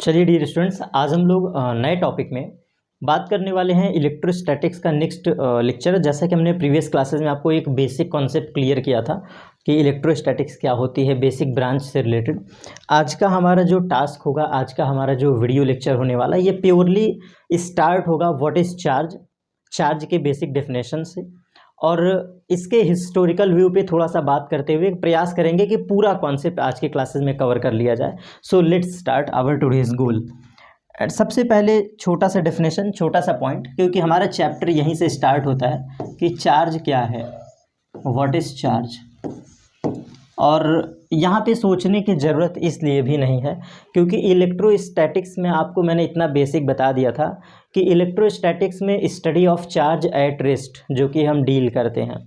चलिए dear students, आज हम लोग नए टॉपिक में बात करने वाले हैं इलेक्ट्रोस्टैटिक्स का नेक्स्ट लेक्चर। जैसा कि हमने प्रीवियस क्लासेस में आपको एक बेसिक कॉन्सेप्ट क्लियर किया था कि इलेक्ट्रोस्टैटिक्स क्या होती है बेसिक ब्रांच से रिलेटेड। आज का हमारा जो टास्क होगा, आज का हमारा जो वीडियो लेक्चर होने वाला है, ये प्योरली स्टार्ट होगा व्हाट इज़ चार्ज, चार्ज के बेसिक डेफिनेशन से, और इसके हिस्टोरिकल व्यू पे थोड़ा सा बात करते हुए प्रयास करेंगे कि पूरा कॉन्सेप्ट आज के क्लासेस में कवर कर लिया जाए। So let's start our today's goal. सबसे पहले छोटा सा डेफिनेशन, छोटा सा पॉइंट, क्योंकि हमारा चैप्टर यहीं से स्टार्ट होता है कि चार्ज क्या है, व्हाट इज़ चार्ज। और यहाँ पे सोचने की ज़रूरत इसलिए भी नहीं है क्योंकि इलेक्ट्रोस्टैटिक्स में आपको मैंने इतना बेसिक बता दिया था कि इलेक्ट्रोस्टैटिक्स में study of charge at rest जो कि हम डील करते हैं।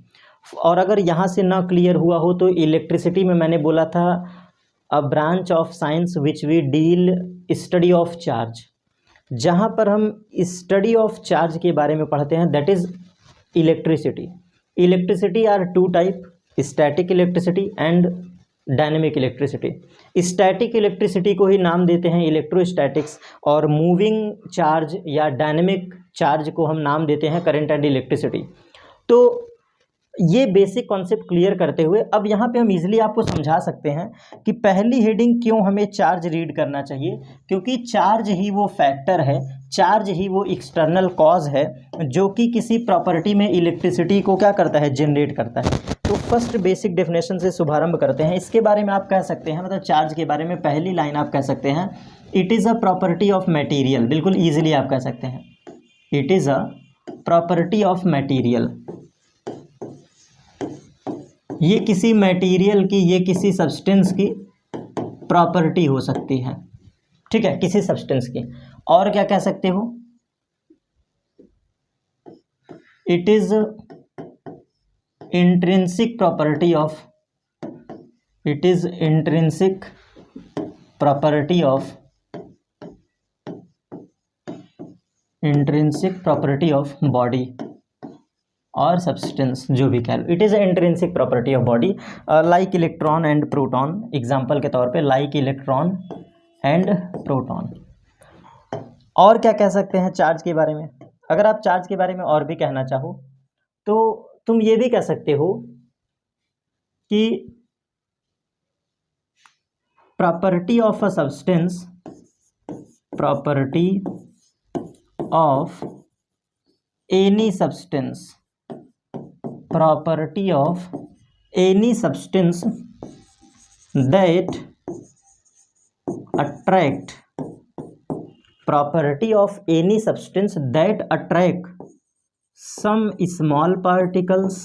और अगर यहाँ से ना क्लियर हुआ हो तो इलेक्ट्रिसिटी में मैंने बोला था a branch of science which we deal study of charge. जहाँ पर हम स्टडी ऑफ चार्ज के बारे में पढ़ते हैं that is electricity. Electricity are two type, static electricity and dynamic electricity. Static electricity को ही नाम देते हैं इलेक्ट्रोस्टैटिक्स, और मूविंग चार्ज या डायनेमिक चार्ज को हम नाम देते हैं करंट एंड इलेक्ट्रिसिटी। तो ये बेसिक कॉन्सेप्ट क्लियर करते हुए अब यहाँ पे हम इजीली आपको समझा सकते हैं कि पहली हेडिंग क्यों हमें चार्ज रीड करना चाहिए, क्योंकि चार्ज ही वो फैक्टर है, चार्ज ही वो एक्सटर्नल कॉज है जो कि किसी प्रॉपर्टी में इलेक्ट्रिसिटी को क्या करता है, जनरेट करता है। तो फर्स्ट बेसिक डेफिनेशन से शुभारंभ करते हैं। इसके बारे में आप कह सकते हैं, मतलब चार्ज के बारे में पहली लाइन आप कह सकते हैं it is a property of material. बिल्कुल ईजिली आप कह सकते हैं it is a property of material. ये किसी मटेरियल की, ये किसी सब्सटेंस की प्रॉपर्टी हो सकती है, ठीक है, किसी सब्सटेंस की। और क्या कह सकते हो, it is intrinsic property of, it is intrinsic property of, intrinsic property of body और सब्सटेंस, जो भी कह लो। It is a intrinsic property of body like electron and proton. Example के तौर पे लाइक इलेक्ट्रॉन एंड प्रोटॉन। और क्या कह सकते हैं चार्ज के बारे में? अगर आप चार्ज के बारे में और भी कहना चाहो तो तुम ये भी कह सकते हो कि property of a substance, property of any substance, property of any substance that attract, property of any substance that attract some small particles,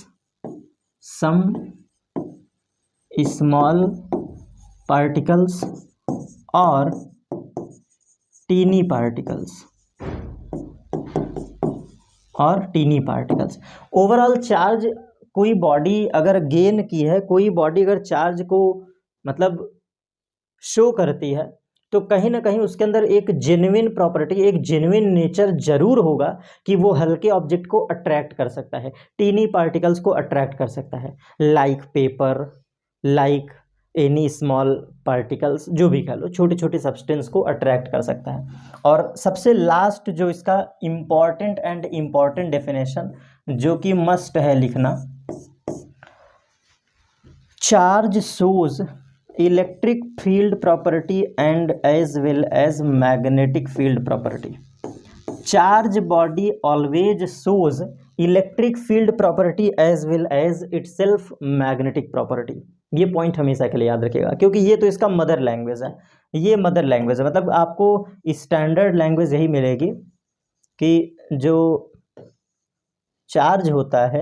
some small particles or teeny particles और टीनी पार्टिकल्स। ओवरऑल चार्ज, कोई body अगर gain की है, कोई body अगर charge को मतलब show करती है तो कहीं ना कहीं उसके अंदर एक जेन्युइन प्रॉपर्टी, एक जेन्युइन नेचर जरूर होगा कि वो हल्के ऑब्जेक्ट को अट्रैक्ट कर सकता है, टीनी पार्टिकल्स को अट्रैक्ट कर सकता है, like paper, like any small particles, जो भी कह लो, छोटे छोटे सब्सटेंस को अट्रैक्ट कर सकता है। और सबसे लास्ट जो इसका इम्पॉर्टेंट एंड इम्पॉर्टेंट डेफिनेशन जो कि मस्ट है लिखना, charge shows electric field property and as well as magnetic field property. Charge body always shows electric field property as well as itself magnetic property. ये point हमेशा के लिए याद रखिएगा क्योंकि ये तो इसका मदर लैंग्वेज है, ये मदर लैंग्वेज है। मतलब आपको स्टैंडर्ड लैंग्वेज यही मिलेगी कि जो चार्ज होता है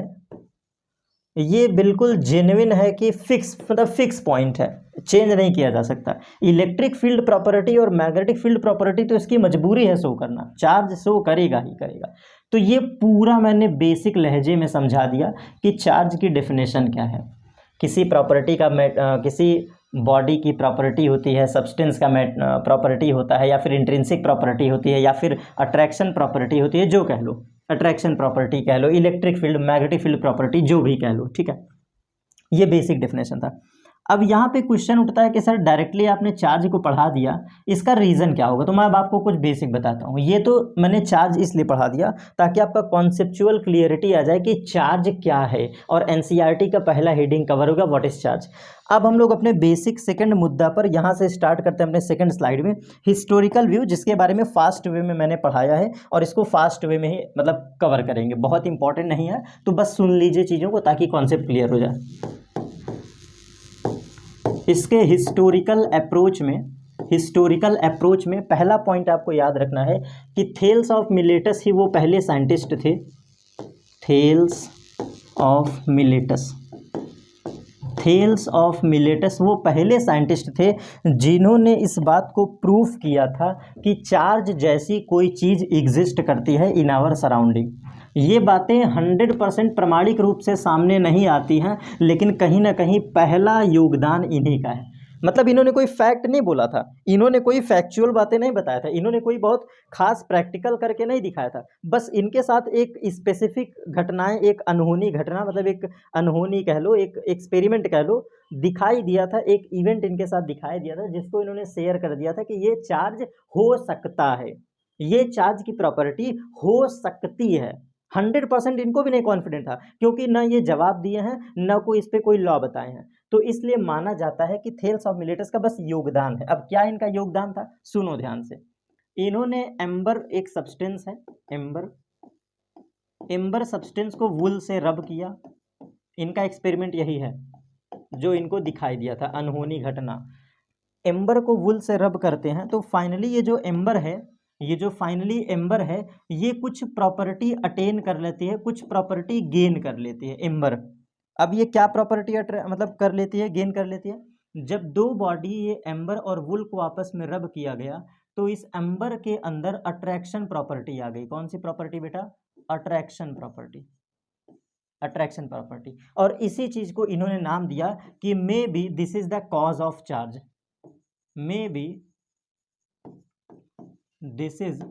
ये बिल्कुल जेन्युइन है कि फिक्स, मतलब फिक्स पॉइंट है, चेंज नहीं किया जा सकता। इलेक्ट्रिक फील्ड प्रॉपर्टी और मैग्नेटिक फील्ड प्रॉपर्टी तो इसकी मजबूरी है शो करना, चार्ज शो करेगा ही करेगा। तो ये पूरा मैंने बेसिक लहजे में समझा दिया कि चार्ज की डेफिनेशन क्या है। किसी प्रॉपर्टी का किसी बॉडी की प्रॉपर्टी होती है, सब्सटेंस का प्रॉपर्टी होता है, या फिर इंट्रिंसिक प्रॉपर्टी होती है, या फिर अट्रैक्शन प्रॉपर्टी होती है, जो कह लो, अट्रैक्शन प्रॉपर्टी कह लो, electric field, magnetic field property, जो भी कह लो, ठीक है। ये बेसिक डेफिनेशन था। अब यहाँ पे क्वेश्चन उठता है कि सर डायरेक्टली आपने चार्ज को पढ़ा दिया, इसका रीज़न क्या होगा। तो मैं अब आपको कुछ बेसिक बताता हूँ। ये तो मैंने चार्ज इसलिए पढ़ा दिया ताकि आपका कॉन्सेप्चुअल क्लियरिटी आ जाए कि चार्ज क्या है, और एनसीईआरटी का पहला हेडिंग कवर होगा व्हाट इज चार्ज। अब हम लोग अपने बेसिक सेकंड मुद्दा पर यहाँ से स्टार्ट करते हैं अपने सेकंड स्लाइड में, हिस्टोरिकल व्यू, जिसके बारे में फास्ट वे में मैंने पढ़ाया है और इसको फास्ट वे में ही मतलब कवर करेंगे, बहुत इंपॉर्टेंट नहीं है, तो बस सुन लीजिए चीज़ों को ताकि कॉन्सेप्ट क्लियर हो जाए। इसके हिस्टोरिकल अप्रोच में पहला पॉइंट आपको याद रखना है कि थेल्स ऑफ मिलेटस ही वो पहले साइंटिस्ट थे। थेल्स ऑफ मिलेटस वो पहले साइंटिस्ट थे जिन्होंने इस बात को प्रूफ किया था कि चार्ज जैसी कोई चीज़ एग्जिस्ट करती है इन आवर सराउंडिंग। ये बातें 100% प्रमाणिक रूप से सामने नहीं आती हैं, लेकिन कहीं ना कहीं पहला योगदान इन्हीं का है। मतलब इन्होंने कोई फैक्ट नहीं बोला था, इन्होंने कोई फैक्चुअल बातें नहीं बताया था, इन्होंने कोई बहुत खास प्रैक्टिकल करके नहीं दिखाया था, बस इनके साथ एक स्पेसिफिक घटनाएं, एक अनहोनी घटना, मतलब एक अनहोनी कह लो, एक एक्सपेरिमेंट कह लो, दिखाई दिया था, एक इवेंट इनके साथ दिखाई दिया था जिसको इन्होंने शेयर कर दिया था कि ये चार्ज हो सकता है, ये चार्ज की प्रॉपर्टी हो सकती है। 100% इनको भी नहीं कॉन्फिडेंट था, क्योंकि ना ये जवाब दिए हैं ना कोई इस पर कोई लॉ बताए हैं, तो इसलिए माना जाता है कि थेल्स ऑफ मिलेटस का बस योगदान है। अब क्या इनका योगदान था, सुनो ध्यान से। इन्होंने एम्बर, एक सब्सटेंस है एम्बर सब्सटेंस को वुल से रब किया। इनका एक्सपेरिमेंट यही है जो इनको दिखाई दिया था, अनहोनी घटना। एम्बर को वुल से रब करते हैं तो फाइनली ये जो एम्बर है, ये कुछ प्रॉपर्टी अटेन कर लेती है, कुछ प्रॉपर्टी गेन कर लेती है एम्बर। अब ये क्या प्रॉपर्टी मतलब कर लेती है, गेन कर लेती है। जब दो बॉडी, ये एम्बर और वुल को आपस में रब किया गया तो इस एम्बर के अंदर अट्रैक्शन प्रॉपर्टी आ गई। कौन सी प्रॉपर्टी बेटा, अट्रैक्शन प्रॉपर्टी। और इसी चीज को इन्होंने नाम दिया कि may be this is the cause of charge, may be this is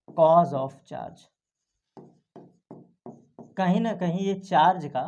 cause of charge. कहीं ना कहीं ये चार्ज का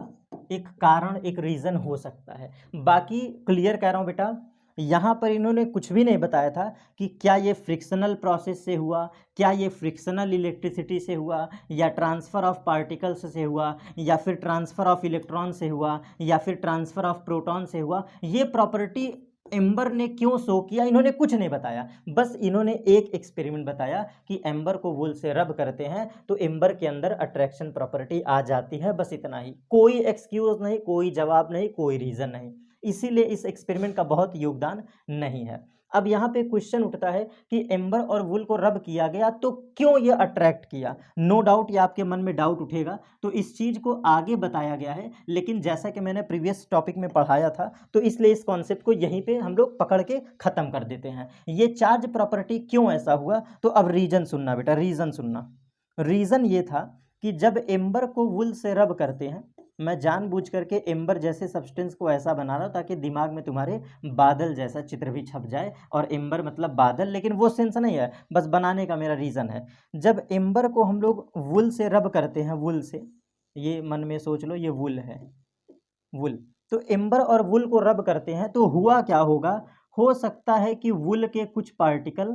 एक कारण, एक रीजन हो सकता है। बाकी क्लियर कह रहा हूं बेटा, यहाँ पर इन्होंने कुछ भी नहीं बताया था कि क्या ये फ्रिक्शनल प्रोसेस से हुआ, क्या ये फ्रिक्शनल इलेक्ट्रिसिटी से हुआ, या ट्रांसफ़र ऑफ पार्टिकल्स से हुआ, या फिर ट्रांसफ़र ऑफ इलेक्ट्रॉन से हुआ, या फिर ट्रांसफ़र ऑफ प्रोटॉन से हुआ। ये प्रॉपर्टी एम्बर ने क्यों शो किया, इन्होंने कुछ नहीं बताया। बस इन्होंने एक एक्सपेरिमेंट बताया कि एम्बर को वुल से रब करते हैं तो एम्बर के अंदर अट्रैक्शन प्रॉपर्टी आ जाती है, बस इतना ही। कोई एक्सक्यूज नहीं, कोई जवाब नहीं, कोई रीज़न नहीं। इसीलिए इस एक्सपेरिमेंट का बहुत योगदान नहीं है। अब यहाँ पे क्वेश्चन उठता है कि एम्बर और वुल को रब किया गया तो क्यों ये अट्रैक्ट किया। नो डाउट ये आपके मन में डाउट उठेगा, तो इस चीज़ को आगे बताया गया है, लेकिन जैसा कि मैंने प्रीवियस टॉपिक में पढ़ाया था तो इसलिए इस कॉन्सेप्ट को यहीं पे हम लोग पकड़ के ख़त्म कर देते हैं। ये चार्ज प्रॉपर्टी क्यों ऐसा हुआ, तो अब रीज़न सुनना बेटा, रीज़न सुनना। रीज़न ये था कि जब एम्बर को वुल से रब करते हैं, मैं जानबूझ करके एम्बर जैसे सब्सटेंस को ऐसा बना रहा हूँ ताकि दिमाग में तुम्हारे बादल जैसा चित्र भी छप जाए, और एम्बर मतलब बादल, लेकिन वो सेंस नहीं है, बस बनाने का मेरा रीज़न है। जब एम्बर को हम लोग वुल से रब करते हैं, वुल से, ये मन में सोच लो, ये वुल है, वुल, तो एम्बर और वुल को रब करते हैं तो हुआ क्या होगा, हो सकता है कि वुल के कुछ पार्टिकल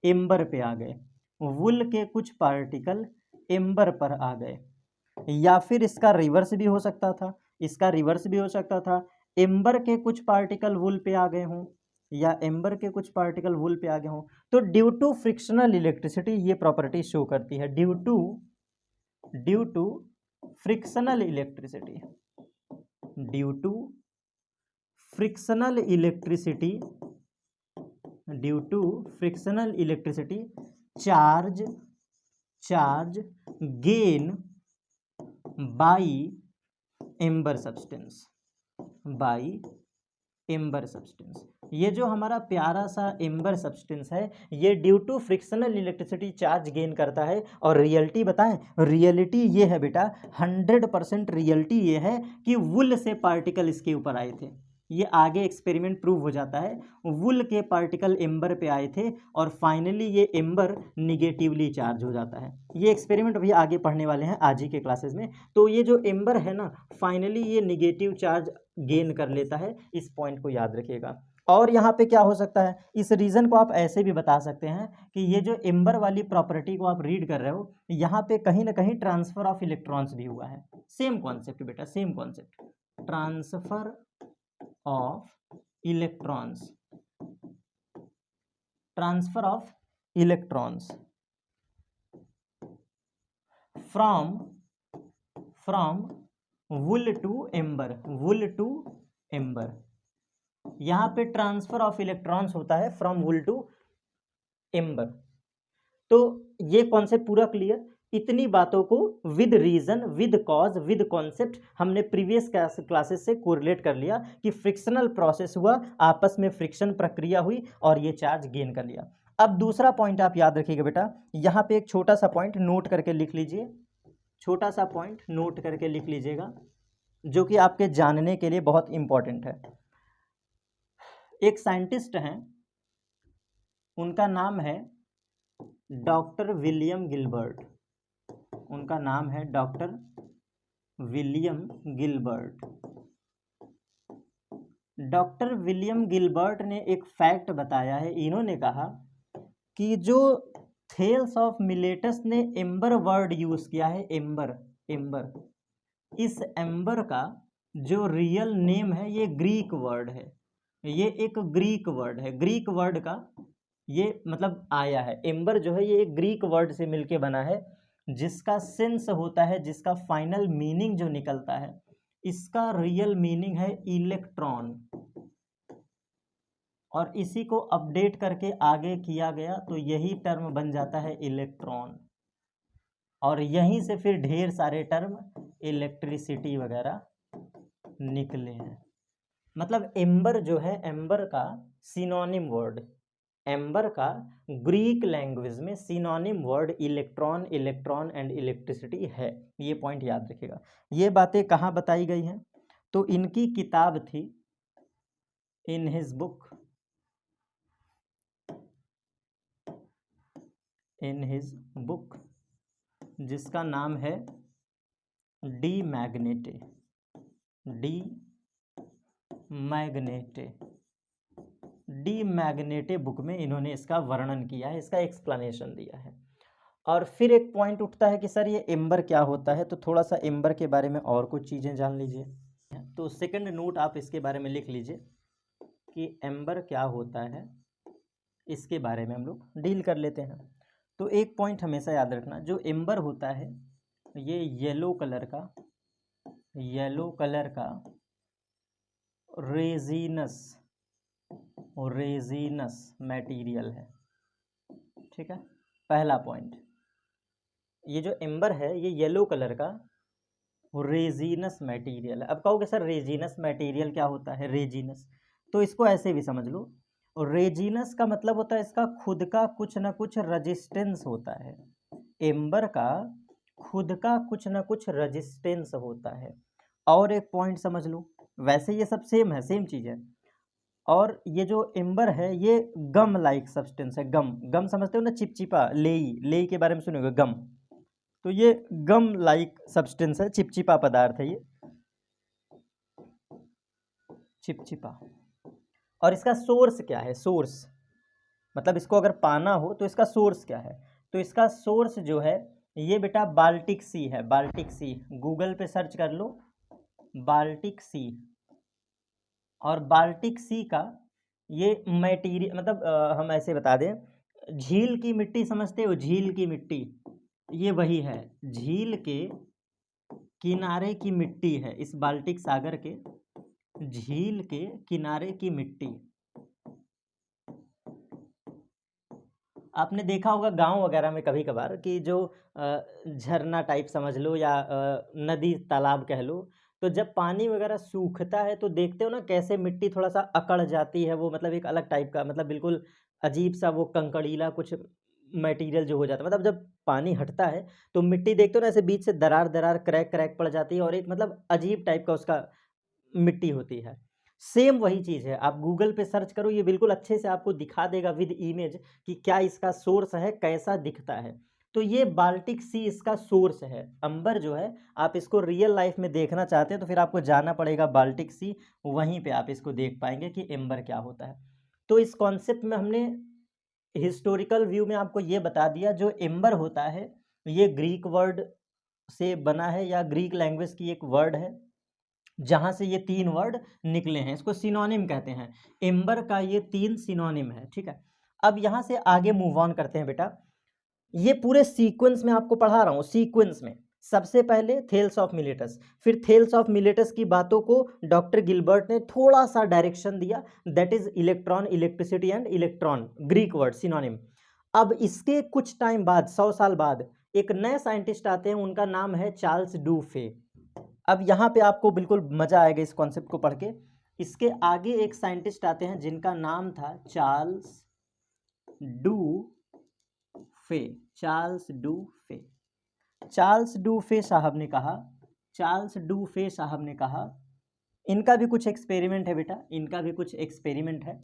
एम्बर पे आ गए, वुल के कुछ पार्टिकल एम्बर पर आ गए, या फिर इसका रिवर्स भी हो सकता था, एम्बर के कुछ पार्टिकल वुल पे आ गए हों, या एम्बर के कुछ पार्टिकल वुल पे आ गए हों। तो ड्यू टू फ्रिक्शनल इलेक्ट्रिसिटी ये प्रॉपर्टी शो करती है, due to frictional electricity, charge gain by amber substance, ये जो हमारा प्यारा सा एम्बर सब्सटेंस है, ये due to frictional electricity charge gain करता है। और रियलिटी बताएं, रियलिटी ये है बेटा, 100% रियलिटी ये है कि वुल से पार्टिकल इसके ऊपर आए थे, ये आगे एक्सपेरिमेंट प्रूव हो जाता है। वुल के पार्टिकल एम्बर पे आए थे और फाइनली ये एम्बर निगेटिवली चार्ज हो जाता है। ये एक्सपेरिमेंट अभी आगे पढ़ने वाले हैं आज ही के क्लासेस में। तो ये जो एम्बर है ना, फाइनली ये निगेटिव चार्ज गेन कर लेता है, इस पॉइंट को याद रखिएगा। और यहाँ पे क्या हो सकता है, इस रीज़न को आप ऐसे भी बता सकते हैं कि ये जो एम्बर वाली प्रॉपर्टी को आप रीड कर रहे हो, यहाँ पे कहीं ना कहीं ट्रांसफर ऑफ इलेक्ट्रॉन्स भी हुआ है। सेम कॉन्सेप्ट बेटा, same concept, transfer of electrons, transfer of electrons from wool to amber, wool to amber. यहाँ पे ट्रांसफर ऑफ इलेक्ट्रॉन्स होता है फ्रॉम वुल टू एम्बर। तो ये कॉन्सेप्ट पूरा क्लियर। इतनी बातों को with reason, with cause, with concept हमने प्रीवियस क्लासेस से कोरिलेट कर लिया कि फ्रिक्शनल प्रोसेस हुआ, आपस में फ्रिक्शन प्रक्रिया हुई और ये चार्ज गेन कर लिया। अब दूसरा पॉइंट आप याद रखिएगा बेटा, यहाँ पे एक छोटा सा पॉइंट नोट करके लिख लीजिए, छोटा सा पॉइंट नोट करके लिख लीजिएगा, जो कि आपके जानने के लिए बहुत इंपॉर्टेंट है। एक साइंटिस्ट हैं, उनका नाम है डॉक्टर विलियम गिलबर्ट, उनका नाम है doctor William Gilbert. Doctor William Gilbert ने एक फैक्ट बताया है। इन्होंने कहा कि जो थेल्स ऑफ मिलेटस ने एम्बर वर्ड यूज किया है, एम्बर, एम्बर, इस एम्बर का जो रियल नेम है ये ग्रीक वर्ड है, ये एक ग्रीक वर्ड है, ग्रीक वर्ड का ये मतलब आया है। एम्बर जो है ये एक ग्रीक वर्ड से मिलके बना है, जिसका सेंस होता है, जिसका फाइनल मीनिंग जो निकलता है, इसका रियल मीनिंग है इलेक्ट्रॉन, और इसी को अपडेट करके आगे किया गया तो यही टर्म बन जाता है इलेक्ट्रॉन, और यहीं से फिर ढेर सारे टर्म इलेक्ट्रिसिटी वगैरह निकले हैं। मतलब एम्बर जो है, एम्बर का सिनोनिम वर्ड, एम्बर का ग्रीक लैंग्वेज में synonym word electron, electron and electricity है। ये पॉइंट याद रखिएगा। ये बातें कहाँ बताई गई हैं, तो इनकी किताब थी in his book, in his book, जिसका नाम है डी मैग्नेटे, डी मैग्नेटे, डी मैग्नेटे बुक में इन्होंने इसका वर्णन किया है, इसका एक्सप्लेनेशन दिया है। और फिर एक पॉइंट उठता है कि सर ये एम्बर क्या होता है, तो थोड़ा सा एम्बर के बारे में और कुछ चीज़ें जान लीजिए। तो सेकंड नोट आप इसके बारे में लिख लीजिए कि एम्बर क्या होता है, इसके बारे में हम लोग डील कर लेते हैं। तो एक पॉइंट हमेशा याद रखना, जो एम्बर होता है ये येलो कलर का, येलो कलर का रेजिनस, रेजिनस मटेरियल है, ठीक है। पहला पॉइंट, ये जो एम्बर है ये येलो कलर का रेजिनस मटेरियल है। अब कहोगे सर रेजिनस मटेरियल क्या होता है, रेजिनस, तो इसको ऐसे भी समझ लो, रेजिनस का मतलब होता है इसका खुद का कुछ ना कुछ रेजिस्टेंस होता है, एम्बर का खुद का कुछ ना कुछ रेजिस्टेंस होता है। और एक पॉइंट समझ लो, वैसे ये सब सेम है, सेम चीज़ है, और ये जो एम्बर है ये गम लाइक सब्सटेंस है, गम, गम समझते हो ना, चिपचिपा, लेई, लेई के बारे में सुनोगे, गम, तो ये गम लाइक सब्सटेंस है, चिपचिपा पदार्थ है ये, चिपचिपा। और इसका सोर्स क्या है, सोर्स मतलब इसको अगर पाना हो तो इसका सोर्स क्या है, तो इसका सोर्स जो है ये बेटा बाल्टिक सी है, बाल्टिक सी, गूगल पे सर्च कर लो बाल्टिक सी। और बाल्टिक सी का ये मटेरियल मतलब हम ऐसे बता दें, झील की मिट्टी समझते हो, झील की मिट्टी, ये वही है, झील के किनारे की मिट्टी है, इस बाल्टिक सागर के झील के किनारे की मिट्टी। आपने देखा होगा गांव वगैरह में कभी कभार कि जो झरना टाइप समझ लो या नदी तालाब कह लो, तो जब पानी वगैरह सूखता है तो देखते हो ना कैसे मिट्टी थोड़ा सा अकड़ जाती है, वो मतलब एक अलग टाइप का, मतलब बिल्कुल अजीब सा वो कंकड़ीला कुछ मटेरियल जो हो जाता है, मतलब जब पानी हटता है तो मिट्टी देखते हो ना ऐसे बीच से दरार दरार क्रैक क्रैक पड़ जाती है, और एक मतलब अजीब टाइप का उसका मिट्टी होती है। सेम वही चीज़ है, आप गूगल पे सर्च करो, ये बिल्कुल अच्छे से आपको दिखा देगा विद इमेज कि क्या इसका सोर्स है, कैसा दिखता है। तो ये बाल्टिक सी इसका सोर्स है। अंबर जो है, आप इसको रियल लाइफ में देखना चाहते हैं तो फिर आपको जाना पड़ेगा बाल्टिक सी, वहीं पे आप इसको देख पाएंगे कि एम्बर क्या होता है। तो इस कॉन्सेप्ट में हमने हिस्टोरिकल व्यू में आपको ये बता दिया, जो एम्बर होता है ये ग्रीक वर्ड से बना है, या ग्रीक लैंग्वेज की एक वर्ड है जहाँ से ये 3 वर्ड निकले हैं, इसको सिनोनिम कहते हैं। एम्बर का ये 3 सिनोनिम है, ठीक है। अब यहाँ से आगे मूव ऑन करते हैं बेटा। ये पूरे सीक्वेंस में आपको पढ़ा रहा हूँ, सीक्वेंस में सबसे पहले थेल्स ऑफ मिलेटस, फिर थेल्स ऑफ मिलेटस की बातों को डॉक्टर गिलबर्ट ने थोड़ा सा डायरेक्शन दिया, that is electron, electricity and electron, Greek word synonym. अब इसके कुछ टाइम बाद, 100 साल बाद, एक नए साइंटिस्ट आते हैं, उनका नाम है चार्ल्स डूफे। अब यहाँ पे आपको बिल्कुल मजा आएगा इस कॉन्सेप्ट को पढ़ के। इसके आगे एक साइंटिस्ट आते हैं जिनका नाम था चार्ल्स डूफे। चार्ल्स डूफे, चार्ल्स डूफे साहब ने कहा, चार्ल्स डूफे साहब ने कहा, इनका भी कुछ एक्सपेरिमेंट है बेटा, इनका भी कुछ एक्सपेरिमेंट है।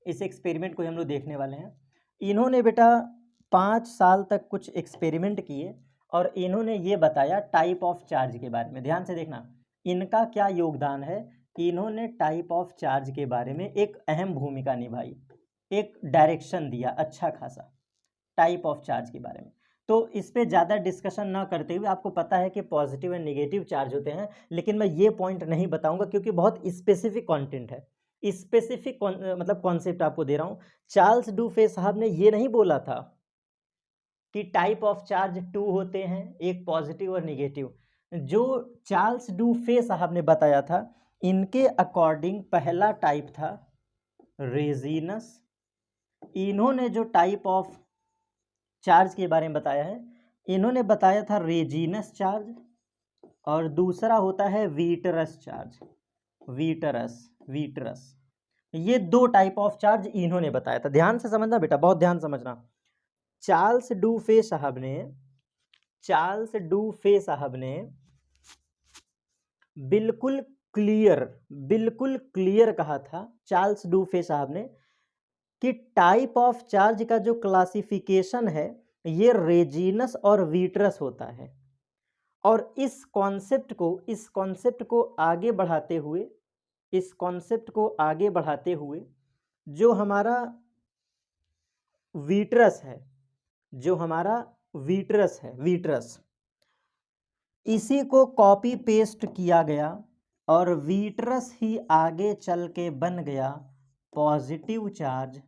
इस एक्सपेरिमेंट को हम लोग देखने वाले हैं। इन्होंने बेटा 5 साल तक कुछ एक्सपेरिमेंट किए और इन्होंने ये बताया टाइप ऑफ चार्ज के बारे में। ध्यान से देखना इनका क्या योगदान है। इन्होंने टाइप ऑफ चार्ज के बारे में एक अहम भूमिका निभाई, एक डायरेक्शन दिया अच्छा खासा टाइप ऑफ चार्ज के बारे में। तो इस पे ज़्यादा डिस्कशन ना करते हुए, आपको पता है कि पॉजिटिव एंड नेगेटिव चार्ज होते हैं, लेकिन मैं ये पॉइंट नहीं बताऊंगा क्योंकि बहुत स्पेसिफिक कंटेंट है, स्पेसिफिक मतलब कॉन्सेप्ट आपको दे रहा हूँ। चार्ल्स डूफे साहब ने ये नहीं बोला था कि टाइप ऑफ चार्ज 2 होते हैं, एक पॉजिटिव और निगेटिव। जो चार्ल्स डूफे साहब ने बताया था, इनके अकॉर्डिंग पहला टाइप था रेजिनस। इन्होंने जो टाइप ऑफ चार्ज के बारे में बताया है, इन्होंने बताया था रेजिनस चार्ज, और दूसरा होता है वीटरस चार्ज। वीटरस, वीटरस, ये 2 टाइप ऑफ चार्ज इन्होंने बताया था। ध्यान से समझना बेटा, बहुत ध्यान समझना। चार्ल्स डूफे साहब ने, चार्ल्स डूफे साहब ने बिल्कुल क्लियर, बिल्कुल क्लियर कहा था चार्ल्स डूफे साहब ने कि टाइप ऑफ चार्ज का जो क्लासिफिकेशन है ये रेजिनस और वीटरस होता है। और इस कॉन्सेप्ट को आगे बढ़ाते हुए, इस कॉन्सेप्ट को आगे बढ़ाते हुए, जो हमारा वीटरस है, जो हमारा वीटरस है, वीटरस, इसी को कॉपी पेस्ट किया गया और वीटरस ही आगे चल के बन गया पॉजिटिव चार्ज।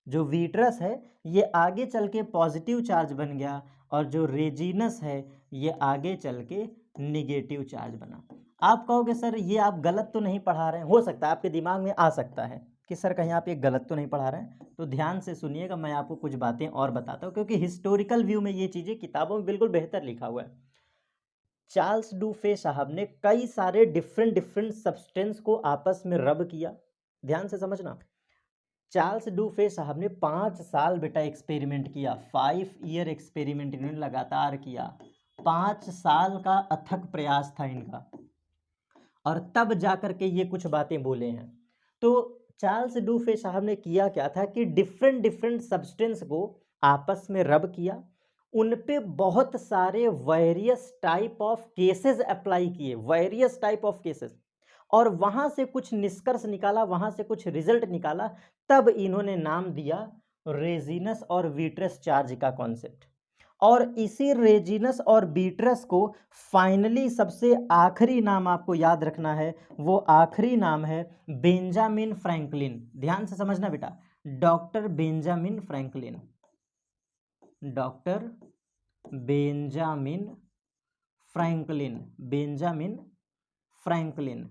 जो वीटरस है ये आगे चल के पॉजिटिव चार्ज बन गया, और जो रेजिनस है ये आगे चल के निगेटिव चार्ज बना। आप कहोगे सर ये आप गलत तो नहीं पढ़ा रहे हैं, हो सकता है आपके दिमाग में आ सकता है कि सर कहीं आप ये गलत तो नहीं पढ़ा रहे हैं। तो ध्यान से सुनिएगा, मैं आपको कुछ बातें और बताता हूँ, क्योंकि हिस्टोरिकल व्यू में ये चीज़ें किताबों में बिल्कुल बेहतर लिखा हुआ है। चार्ल्स डूफे साहब ने कई सारे डिफरेंट सब्सटेंस को आपस में रब किया। ध्यान से समझना, चार्ल्स डूफे साहब ने 5 साल बेटा एक्सपेरिमेंट किया, 5 ईयर एक्सपेरिमेंट इन्होंने लगातार किया। 5 साल का अथक प्रयास था इनका, और तब जाकर के ये कुछ बातें बोले हैं। तो चार्ल्स डूफे साहब ने किया क्या था कि डिफरेंट सब्सटेंस को आपस में रब किया, उन पे बहुत सारे various type of cases apply किए, वेरियस टाइप ऑफ केसेस, और वहां से कुछ निष्कर्ष निकाला, वहां से कुछ रिजल्ट निकाला। तब इन्होंने नाम दिया रेजिनस और वीटरस चार्ज का कॉन्सेप्ट। और इसी रेजिनस और वीटरस को फाइनली सबसे आखिरी नाम आपको याद रखना है, वो आखिरी नाम है बेंजामिन फ्रैंकलिन। ध्यान से समझना बेटा, doctor Benjamin Franklin, doctor Benjamin Franklin, Benjamin Franklin,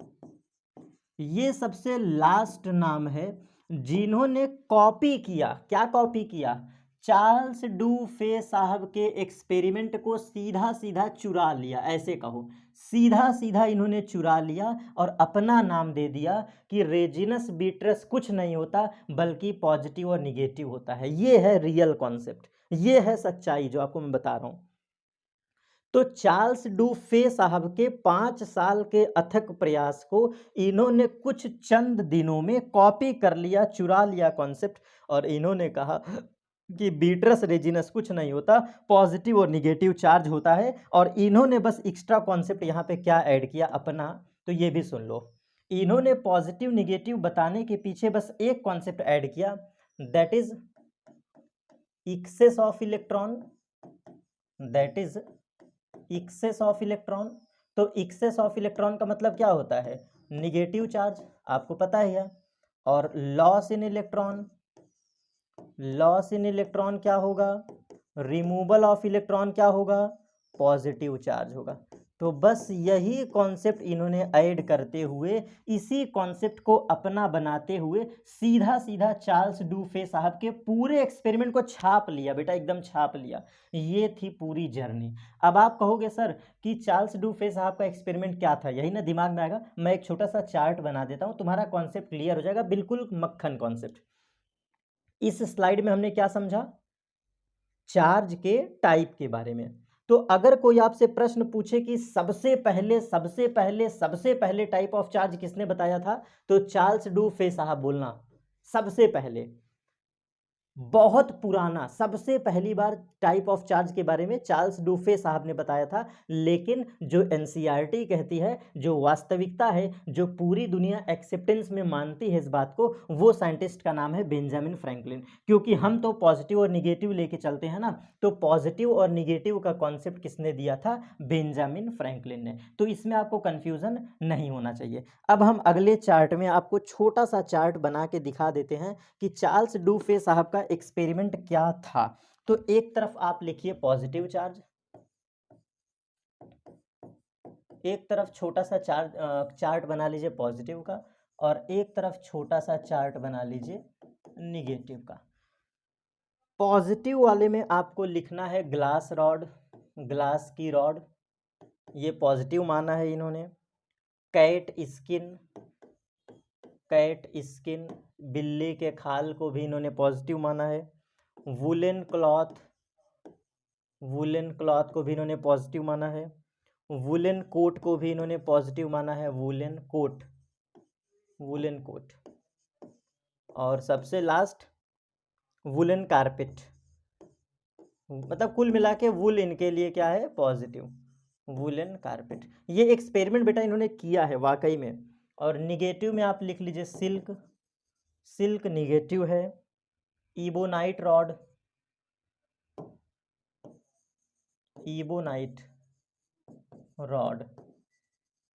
ये सबसे लास्ट नाम है जिन्होंने कॉपी किया। क्या कॉपी किया? चार्ल्स डूफे साहब के एक्सपेरिमेंट को सीधा सीधा चुरा लिया, ऐसे कहो, सीधा सीधा इन्होंने चुरा लिया और अपना नाम दे दिया कि रेजिनस वीटरस कुछ नहीं होता बल्कि पॉजिटिव और निगेटिव होता है। ये है रियल कॉन्सेप्ट, ये है सच्चाई जो आपको मैं बता रहा हूँ। तो चार्ल्स डुफे साहब के 5 साल के अथक प्रयास को इन्होंने कुछ चंद दिनों में कॉपी कर लिया, चुरा लिया कॉन्सेप्ट, और इन्होंने कहा कि बीट्रस रेजिनस कुछ नहीं होता, पॉजिटिव और निगेटिव चार्ज होता है। और इन्होंने बस एक्स्ट्रा कॉन्सेप्ट यहाँ पे क्या ऐड किया अपना, तो ये भी सुन लो। इन्होंने पॉजिटिव निगेटिव बताने के पीछे बस एक कॉन्सेप्ट ऐड किया, that is excess of electron, that is excess of electron. तो एक्सेस ऑफ इलेक्ट्रॉन का मतलब क्या होता है, निगेटिव चार्ज, आपको पता ही है। और loss in electron, loss in electron क्या होगा, रिमूवल ऑफ इलेक्ट्रॉन क्या होगा, पॉजिटिव चार्ज होगा। तो बस यही कॉन्सेप्ट इन्होंने ऐड करते हुए, इसी कॉन्सेप्ट को अपना बनाते हुए सीधा सीधा चार्ल्स डुफे साहब के पूरे एक्सपेरिमेंट को छाप लिया बेटा, एकदम छाप लिया। ये थी पूरी जर्नी। अब आप कहोगे सर कि चार्ल्स डुफे साहब का एक्सपेरिमेंट क्या था, यही ना दिमाग में आएगा। मैं एक छोटा सा चार्ट बना देता हूँ, तुम्हारा कॉन्सेप्ट क्लियर हो जाएगा, बिल्कुल मक्खन कॉन्सेप्ट। इस स्लाइड में हमने क्या समझा, चार्ज के टाइप के बारे में। तो अगर कोई आपसे प्रश्न पूछे कि सबसे पहले टाइप ऑफ चार्ज किसने बताया था, तो चार्ल्स डुफे साहब बोलना सबसे पहले। बहुत पुराना, सबसे पहली बार टाइप ऑफ चार्ज के बारे में चार्ल्स डुफे साहब ने बताया था। लेकिन जो एनसीईआरटी कहती है, जो वास्तविकता है, जो पूरी दुनिया एक्सेप्टेंस में मानती है इस बात को, वो साइंटिस्ट का नाम है बेंजामिन फ्रैंकलिन। क्योंकि हम तो पॉजिटिव और निगेटिव लेके चलते हैं ना, तो पॉजिटिव और निगेटिव का कॉन्सेप्ट किसने दिया था, बेंजामिन फ्रैंकलिन ने। तो इसमें आपको कंफ्यूजन नहीं होना चाहिए। अब हम अगले चार्ट में आपको छोटा सा चार्ट बना के दिखा देते हैं कि चार्ल्स डुफे साहब का एक्सपेरिमेंट क्या था। तो एक तरफ आप लिखिए पॉजिटिव चार्ज, एक तरफ छोटा सा चार्ट बना लीजिए पॉजिटिव का, और एक तरफ छोटा सा चार्ट बना लीजिए निगेटिव का। पॉजिटिव वाले में आपको लिखना है ग्लास रॉड, ग्लास की रॉड, ये पॉजिटिव माना है इन्होंने। कैट स्किन, कैट स्किन, बिल्ली के खाल को भी इन्होंने पॉजिटिव माना है। वुलन क्लॉथ, वुलन क्लॉथ को भी इन्होंने पॉजिटिव माना है। वुलन कोट को भी इन्होंने पॉजिटिव माना है, वुलन कोट, वुलन कोट। और सबसे लास्ट वुलन कारपेट, मतलब कुल मिला के वुल इनके लिए क्या है, पॉजिटिव, वुलन कारपेट। ये एक्सपेरिमेंट बेटा इन्होंने किया है वाकई में। और निगेटिव में आप लिख लीजिए सिल्क, सिल्क निगेटिव है। Ebonite rod, ebonite rod,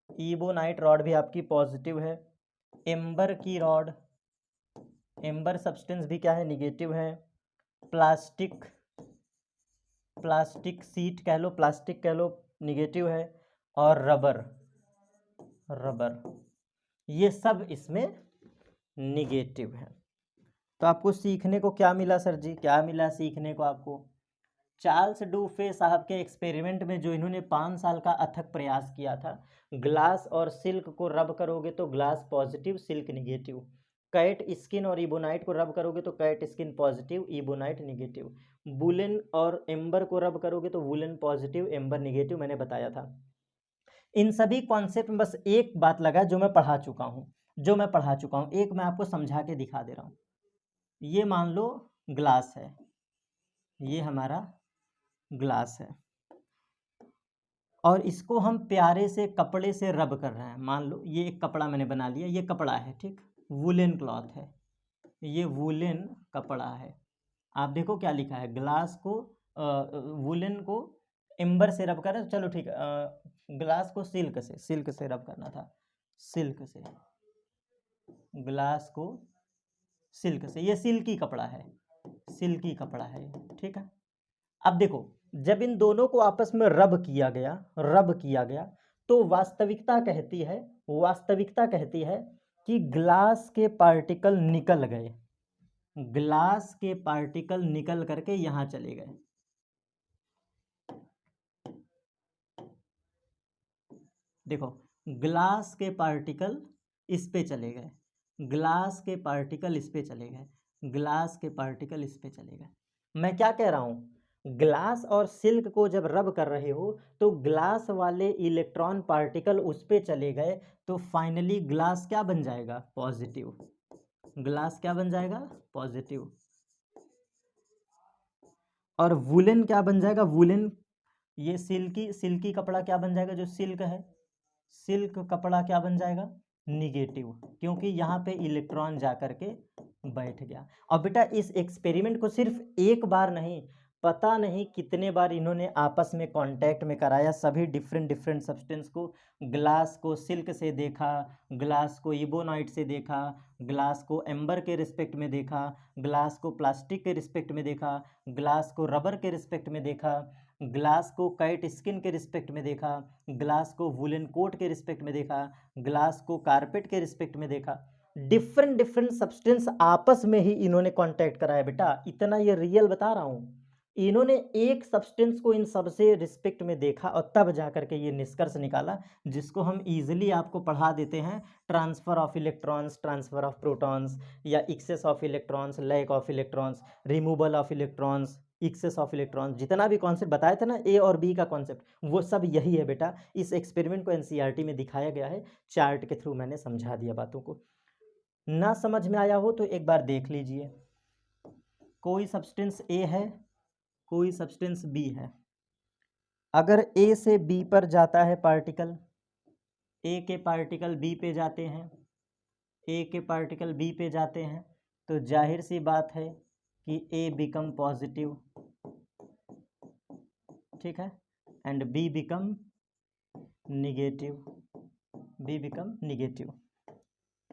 ebonite rod भी आपकी पॉजिटिव है। एम्बर की रॉड, एम्बर सब्सटेंस भी क्या है, निगेटिव है। प्लास्टिक, प्लास्टिक सीट कह लो, प्लास्टिक कह लो, निगेटिव है। और रबर, रबर, ये सब इसमें निगेटिव है। तो आपको सीखने को क्या मिला सर जी, क्या मिला सीखने को आपको, चार्ल्स डुफे साहब के एक्सपेरिमेंट में जो इन्होंने 5 साल का अथक प्रयास किया था, ग्लास और सिल्क को रब करोगे तो glass positive, silk negative. Cat skin और इबोनाइट को रब करोगे तो cat skin positive, ebonite negative. Woollen और एम्बर को रब करोगे तो वुलन पॉजिटिव, एम्बर निगेटिव, मैंने बताया था। इन सभी कॉन्सेप्ट में बस एक बात लगा जो मैं पढ़ा चुका हूँ, जो मैं पढ़ा चुका हूँ, एक मैं आपको समझा के दिखा दे रहा हूँ। ये मान लो ग्लास है, ये हमारा ग्लास है, और इसको हम प्यारे से कपड़े से रब कर रहे हैं। मान लो ये एक कपड़ा मैंने बना लिया, ये कपड़ा है, ठीक, वुलन क्लॉथ है, ये वुलन कपड़ा है। आप देखो क्या लिखा है, ग्लास को वुलन को एम्बर से रब कर रहे हैं, चलो ठीक है। ग्लास को सिल्क से, सिल्क से रब करना था, सिल्क से, ग्लास को सिल्क से, ये सिल्की कपड़ा है, सिल्की कपड़ा है, ठीक है। अब देखो जब इन दोनों को आपस में रब किया गया, रब किया गया, तो वास्तविकता कहती है, वास्तविकता कहती है कि ग्लास के पार्टिकल निकल गए, ग्लास के पार्टिकल निकल करके यहां चले गए। देखो ग्लास के पार्टिकल इस पे चले गए, ग्लास के पार्टिकल इस पे चले गए, ग्लास के पार्टिकल इस पे चले गए। मैं क्या कह रहा हूं, ग्लास और सिल्क को जब रब कर रहे हो तो ग्लास वाले इलेक्ट्रॉन पार्टिकल उस पे चले गए, तो फाइनली ग्लास क्या बन जाएगा? पॉजिटिव। ग्लास क्या बन जाएगा? पॉजिटिव। और वुलन क्या बन जाएगा? वुलन, ये सिल्की, सिल्की कपड़ा क्या बन जाएगा? जो सिल्क है, सिल्क कपड़ा क्या बन जाएगा? निगेटिव, क्योंकि यहाँ पे इलेक्ट्रॉन जा करके बैठ गया। और बेटा इस एक्सपेरिमेंट को सिर्फ एक बार नहीं, पता नहीं कितने बार इन्होंने आपस में कांटेक्ट में कराया, सभी डिफरेंट डिफरेंट सब्सटेंस को। ग्लास को सिल्क से देखा, ग्लास को इबोनाइट से देखा, ग्लास को एम्बर के रिस्पेक्ट में देखा, ग्लास को प्लास्टिक के रिस्पेक्ट में देखा, ग्लास को रबर के रिस्पेक्ट में देखा, ग्लास को काइट स्किन के रिस्पेक्ट में देखा, ग्लास को वुलन कोट के रिस्पेक्ट में देखा, ग्लास को कारपेट के रिस्पेक्ट में देखा। डिफरेंट डिफरेंट सब्सटेंस आपस में ही इन्होंने कांटेक्ट कराया बेटा, इतना ये रियल बता रहा हूँ। इन्होंने एक सब्सटेंस को इन सबसे रिस्पेक्ट में देखा और तब जा करके ये निष्कर्ष निकाला, जिसको हम इजीली आपको पढ़ा देते हैं। Transfer of electrons, transfer of protons, या excess of electrons, lack of electrons, removal of electrons, excess of electrons, जितना भी कॉन्सेप्ट बताए थे ना ए और बी का कॉन्सेप्ट, वो सब यही है बेटा। इस एक्सपेरिमेंट को एनसीईआरटी में दिखाया गया है, चार्ट के थ्रू मैंने समझा दिया बातों को। ना समझ में आया हो तो एक बार देख लीजिए। कोई सब्सटेंस ए है, कोई सब्सटेंस बी है। अगर ए से बी पर जाता है पार्टिकल, ए के पार्टिकल बी पे जाते हैं, ए के पार्टिकल बी पे जाते हैं, तो जाहिर सी बात है कि ए बिकम पॉजिटिव, ठीक है, and be become negative, be become negative.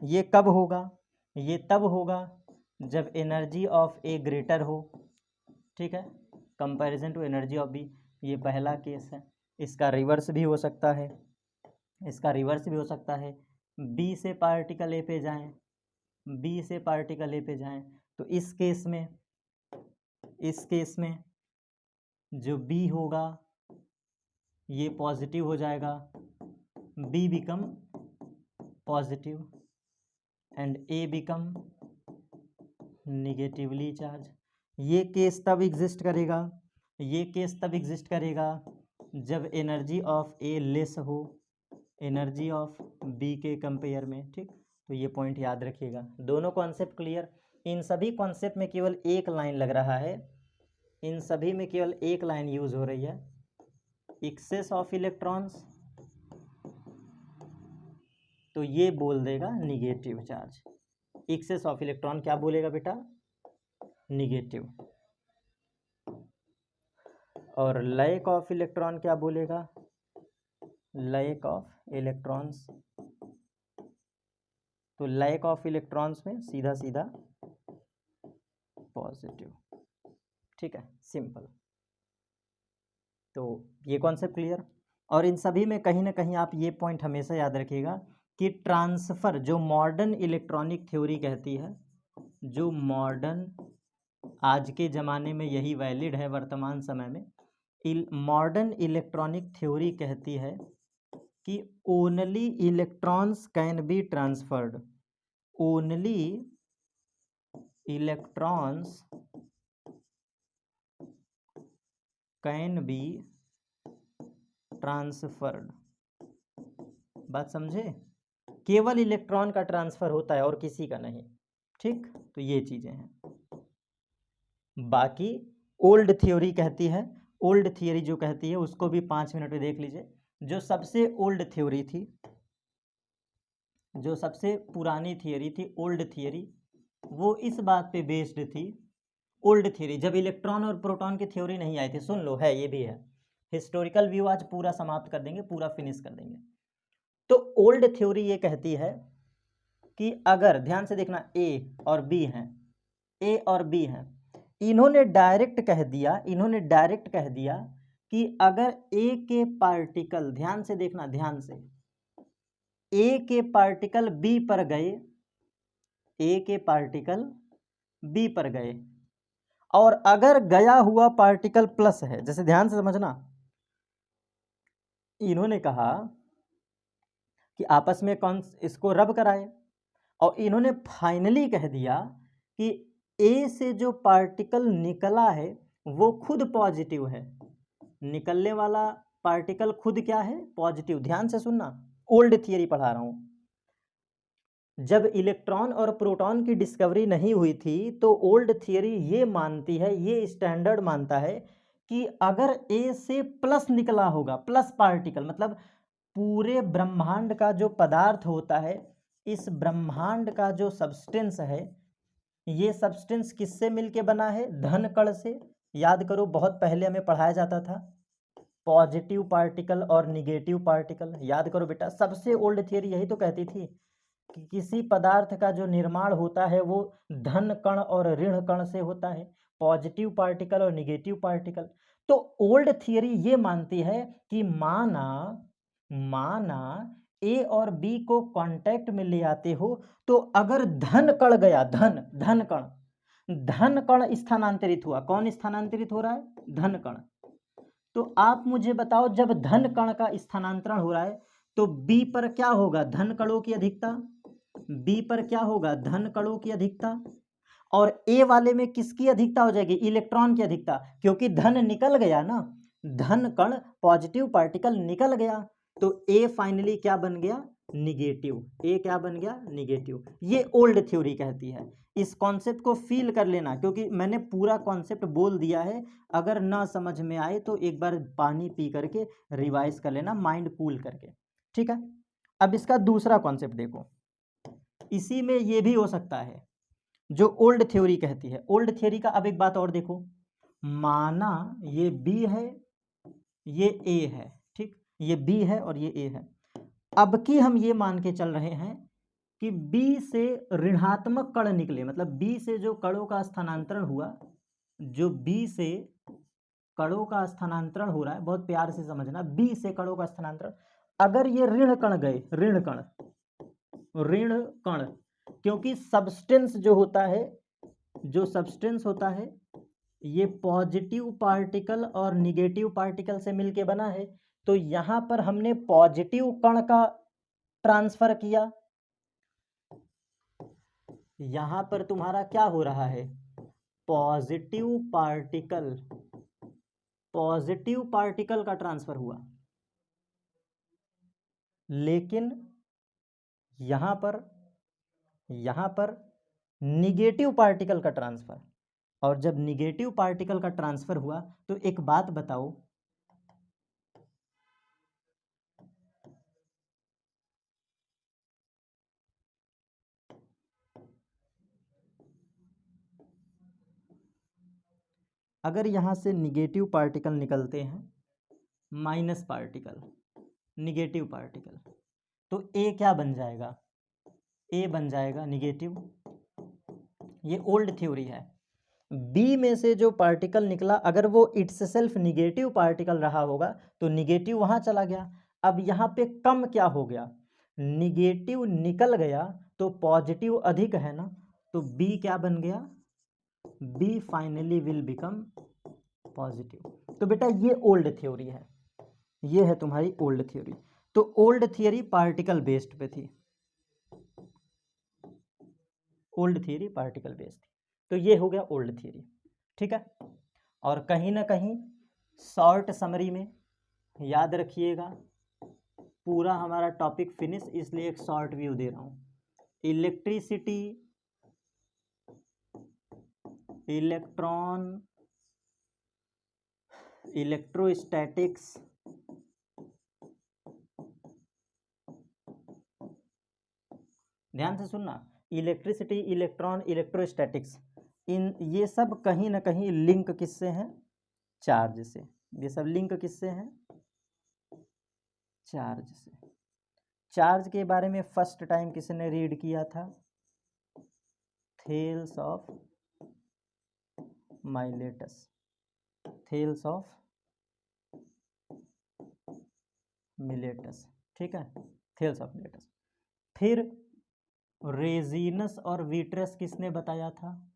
ये कब होगा? ये तब होगा जब एनर्जी ऑफ ए ग्रेटर हो, ठीक है, comparison to energy of B. ये पहला केस है। इसका रिवर्स भी हो सकता है, इसका रिवर्स भी हो सकता है। बी से पार्टिकल ए पे जाएं, बी से पार्टिकल ए पे जाएं, तो इस केस में जो बी होगा ये पॉजिटिव हो जाएगा, be become positive and A become negatively charge. ये केस तब एग्जिस्ट करेगा, ये केस तब एग्जिस्ट करेगा जब एनर्जी ऑफ ए लेस हो एनर्जी ऑफ बी के कंपेयर में, ठीक। तो ये पॉइंट याद रखिएगा। दोनों कॉन्सेप्ट क्लियर? इन सभी कॉन्सेप्ट में केवल एक लाइन लग रहा है, इन सभी में केवल एक लाइन यूज हो रही है, एक्सेस ऑफ इलेक्ट्रॉन्स, तो ये बोल देगा negative charge. Excess of electron क्या बोलेगा बेटा? निगेटिव। और लैक ऑफ इलेक्ट्रॉन क्या बोलेगा? Lack of electrons. तो लैक ऑफ इलेक्ट्रॉन्स में सीधा सीधा पॉजिटिव, ठीक है, सिंपल। तो ये कॉन्सेप्ट क्लियर? और इन सभी में कहीं ना कहीं आप ये पॉइंट हमेशा याद रखिएगा कि ट्रांसफ़र, जो मॉडर्न इलेक्ट्रॉनिक थ्योरी कहती है, जो मॉडर्न आज के ज़माने में यही वैलिड है वर्तमान समय में, मॉडर्न इलेक्ट्रॉनिक थ्योरी कहती है कि only electrons can be transferred, only electrons can be transferred. बात समझे? केवल इलेक्ट्रॉन का ट्रांसफर होता है और किसी का नहीं, ठीक। तो ये चीजें हैं। बाकी ओल्ड थ्योरी कहती है, ओल्ड थ्योरी जो कहती है उसको भी 5 मिनट में देख लीजिए। जो सबसे ओल्ड थ्योरी थी, जो सबसे पुरानी थियरी थी, ओल्ड थियरी, वो इस बात पे बेस्ड थी। ओल्ड थ्योरी जब इलेक्ट्रॉन और प्रोटॉन की थ्योरी नहीं आई थी, सुन लो, है ये भी है, हिस्टोरिकल व्यू आज पूरा समाप्त कर देंगे, पूरा फिनिश कर देंगे। तो ओल्ड थ्योरी ये कहती है कि अगर, ध्यान से देखना, ए और बी हैं, ए और बी हैं, इन्होंने डायरेक्ट कह दिया कि अगर ए के पार्टिकल, ध्यान से देखना, ध्यान से, ए के पार्टिकल बी पर गए, ए के पार्टिकल बी पर गए, और अगर गया हुआ पार्टिकल प्लस है, जैसे ध्यान से समझना, इन्होंने कहा कि आपस में कौन इसको रब कराए, और इन्होंने फाइनली कह दिया कि ए से जो पार्टिकल निकला है वो खुद पॉजिटिव है, निकलने वाला पार्टिकल खुद क्या है, पॉजिटिव। ध्यान से सुनना, ओल्ड थियरी पढ़ा रहा हूँ। जब इलेक्ट्रॉन और प्रोटॉन की डिस्कवरी नहीं हुई थी तो ओल्ड थियरी ये मानती है, ये स्टैंडर्ड मानता है कि अगर ए से प्लस निकला होगा, प्लस पार्टिकल, मतलब पूरे ब्रह्मांड का जो पदार्थ होता है, इस ब्रह्मांड का जो सब्सटेंस है, ये सब्सटेंस किससे मिलके बना है, धन कण से। याद करो, बहुत पहले हमें पढ़ाया जाता था पॉजिटिव पार्टिकल और निगेटिव पार्टिकल। याद करो बेटा, सबसे ओल्ड थियरी यही तो कहती थी कि किसी पदार्थ का जो निर्माण होता है वो धन कण और ऋण कण से होता है, पॉजिटिव पार्टिकल और निगेटिव पार्टिकल। तो ओल्ड थियरी ये मानती है कि माना माना ए और बी को कांटेक्ट में ले आते हो, तो अगर धन कण गया, धन कण स्थानांतरित हुआ, कौन स्थानांतरित हो रहा है, धन कण। तो आप मुझे बताओ, जब धन कण का स्थानांतरण हो रहा है तो बी पर क्या होगा, धन कणों की अधिकता। बी पर क्या होगा, धन कणों की अधिकता। और ए वाले में किसकी अधिकता हो जाएगी, इलेक्ट्रॉन की अधिकता, क्योंकि धन निकल गया ना, धन कण पॉजिटिव पार्टिकल निकल गया, तो ए फाइनली क्या बन गया, निगेटिव। ए क्या बन गया, निगेटिव। ये ओल्ड थ्योरी कहती है। इस कॉन्सेप्ट को फील कर लेना, क्योंकि मैंने पूरा कॉन्सेप्ट बोल दिया है। अगर ना समझ में आए तो एक बार पानी पी करके रिवाइज कर लेना, माइंड कूल करके, ठीक है। अब इसका दूसरा कॉन्सेप्ट देखो, इसी में ये भी हो सकता है जो ओल्ड थ्योरी कहती है। ओल्ड थ्योरी का अब एक बात और देखो, माना ये बी है, ये ए है, ठीक, ये बी है और ये ए है। अब की हम ये मान के चल रहे हैं कि बी से ऋणात्मक कण निकले, मतलब बी से जो कणों का स्थानांतरण हुआ, जो बी से कणों का स्थानांतरण हो रहा है, बहुत प्यार से समझना, बी से कणों का स्थानांतरण, अगर ये ऋण कण गए, ऋण कण, क्योंकि सब्सटेंस जो होता है, जो सब्सटेंस होता है ये पॉजिटिव पार्टिकल और निगेटिव पार्टिकल से मिलके बना है। तो यहां पर हमने पॉजिटिव कण का ट्रांसफर किया, यहां पर तुम्हारा क्या हो रहा है, पॉजिटिव पार्टिकल का ट्रांसफर हुआ। लेकिन यहां पर निगेटिव पार्टिकल का ट्रांसफर, और जब निगेटिव पार्टिकल का ट्रांसफर हुआ तो एक बात बताओ, अगर यहां से निगेटिव पार्टिकल निकलते हैं, माइनस पार्टिकल, निगेटिव पार्टिकल, तो ए क्या बन जाएगा, ए बन जाएगा निगेटिव। ये ओल्ड थ्योरी है। बी में से जो पार्टिकल निकला, अगर वो इट्स सेल्फ निगेटिव पार्टिकल रहा होगा तो निगेटिव वहां चला गया। अब यहाँ पे कम क्या हो गया, निगेटिव निकल गया तो पॉजिटिव अधिक है ना, तो बी क्या बन गया, B finally will become positive. तो बेटा ये ओल्ड थ्योरी है, ये है तुम्हारी ओल्ड थ्योरी। तो ओल्ड थ्योरी पार्टिकल बेस्ड पे थी, ओल्ड थ्योरी पार्टिकल बेस्ड थी। तो ये हो गया ओल्ड थ्योरी, ठीक है। और कहीं ना कहीं शॉर्ट समरी में याद रखिएगा, पूरा हमारा टॉपिक फिनिश, इसलिए एक शॉर्ट व्यू दे रहा हूँ। इलेक्ट्रिसिटी, इलेक्ट्रॉन, इलेक्ट्रोस्टैटिक्स, ध्यान से सुनना, इलेक्ट्रिसिटी, इलेक्ट्रॉन, इलेक्ट्रोस्टैटिक्स, इन ये सब कहीं ना कहीं लिंक किससे हैं, चार्ज से। ये सब लिंक किससे हैं, चार्ज से। चार्ज के बारे में फर्स्ट टाइम किसने रीड किया था, Thales of Miletus, Thales of Miletus, ठीक है, थेल्स ऑफ मिलेटस। फिर रेजिनस और वीट्रस किसने बताया था,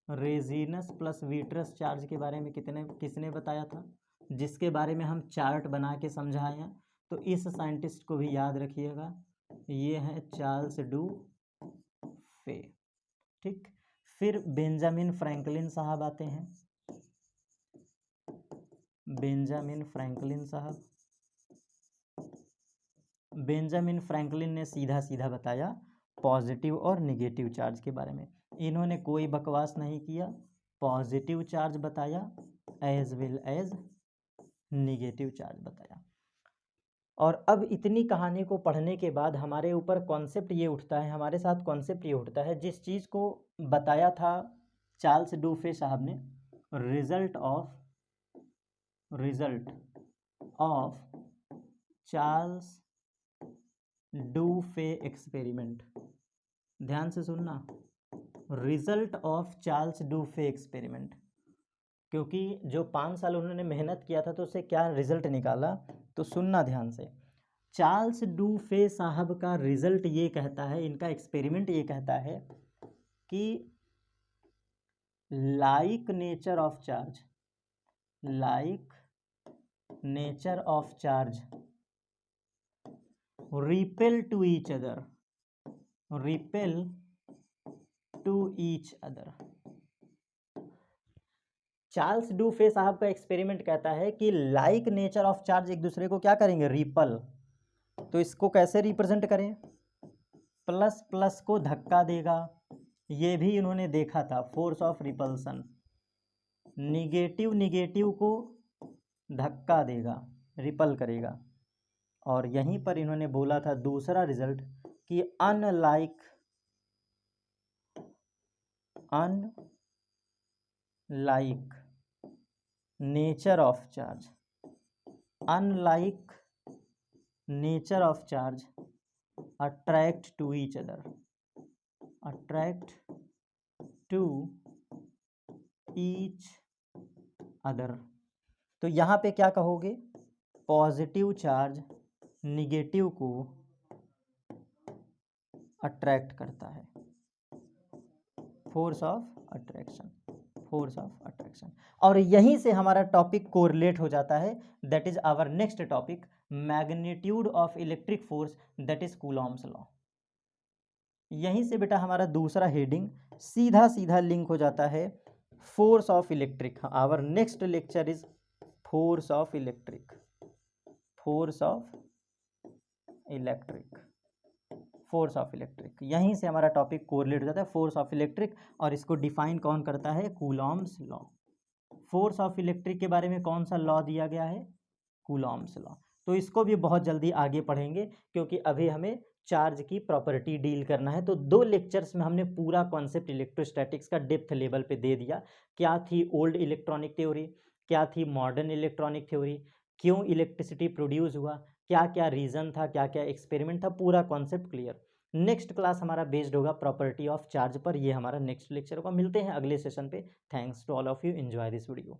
रेजिनस प्लस वीट्रस चार्ज के बारे में किसने बताया था, जिसके बारे में हम चार्ट बना के समझाए हैं। तो इस साइंटिस्ट को भी याद रखिएगा, ये है चार्ल्स डू फे, ठीक। फिर बेंजामिन फ्रैंकलिन साहब आते हैं, बेंजामिन फ्रैंकलिन साहब। बेंजामिन फ्रैंकलिन ने सीधा सीधा बताया पॉजिटिव और निगेटिव चार्ज के बारे में। इन्होंने कोई बकवास नहीं किया, पॉजिटिव चार्ज बताया as well as negative charge बताया। और अब इतनी कहानी को पढ़ने के बाद हमारे ऊपर कॉन्सेप्ट ये उठता है, हमारे साथ कॉन्सेप्ट ये उठता है, जिस चीज़ को बताया था चार्ल्स डूफे साहब ने, रिजल्ट ऑफ चार्ल्स डूफे एक्सपेरिमेंट। ध्यान से सुनना, रिजल्ट ऑफ चार्ल्स डूफे एक्सपेरिमेंट, क्योंकि जो 5 साल उन्होंने मेहनत किया था तो उससे क्या रिजल्ट निकाला, तो सुनना ध्यान से। चार्ल्स डूफे साहब का रिजल्ट ये कहता है, इनका एक्सपेरिमेंट ये कहता है कि like nature of charge repel to each other. Charles Dufay साहब का एक्सपेरिमेंट कहता है कि लाइक नेचर ऑफ चार्ज एक दूसरे को क्या करेंगे, रिपल। तो इसको कैसे रिप्रेजेंट करें, प्लस प्लस को धक्का देगा, ये भी इन्होंने देखा था, फोर्स ऑफ रिपल्सन। निगेटिव को धक्का देगा, रिपल करेगा। और यहीं पर इन्होंने बोला था दूसरा रिजल्ट कि unlike nature of charge attract to each other. तो यहाँ पे क्या कहोगे, पॉजिटिव चार्ज निगेटिव को अट्रैक्ट करता है, फोर्स ऑफ अट्रैक्शन। और यहीं से हमारा टॉपिक कोरिलेट हो जाता है, that is our next topic, magnitude of electric force, that is Coulomb's law. यहीं से बेटा हमारा दूसरा हेडिंग सीधा सीधा लिंक हो जाता है force of electric. Our next lecture is force of electric. यहीं से हमारा टॉपिक कोरिलेट हो जाता है, फोर्स ऑफ इलेक्ट्रिक। और इसको डिफाइन कौन करता है, Coulomb's law. Force of electric के बारे में कौन सा लॉ दिया गया है, कूलॉम्स लॉ। तो इसको भी बहुत जल्दी आगे पढ़ेंगे, क्योंकि अभी हमें चार्ज की प्रॉपर्टी डील करना है। तो 2 लेक्चर्स में हमने पूरा कॉन्सेप्ट इलेक्ट्रोस्टैटिक्स का डेप्थ लेवल पे दे दिया। क्या थी ओल्ड इलेक्ट्रॉनिक थ्योरी, क्या थी मॉडर्न इलेक्ट्रॉनिक थ्योरी, क्यों इलेक्ट्रिसिटी प्रोड्यूस हुआ, क्या क्या रीज़न था, क्या क्या एक्सपेरिमेंट था, पूरा कॉन्सेप्ट क्लियर। नेक्स्ट क्लास हमारा बेस्ड होगा प्रॉपर्टी ऑफ चार्ज पर, ये हमारा नेक्स्ट लेक्चर होगा। मिलते हैं अगले सेशन पे। Thanks to all of you, enjoy this video.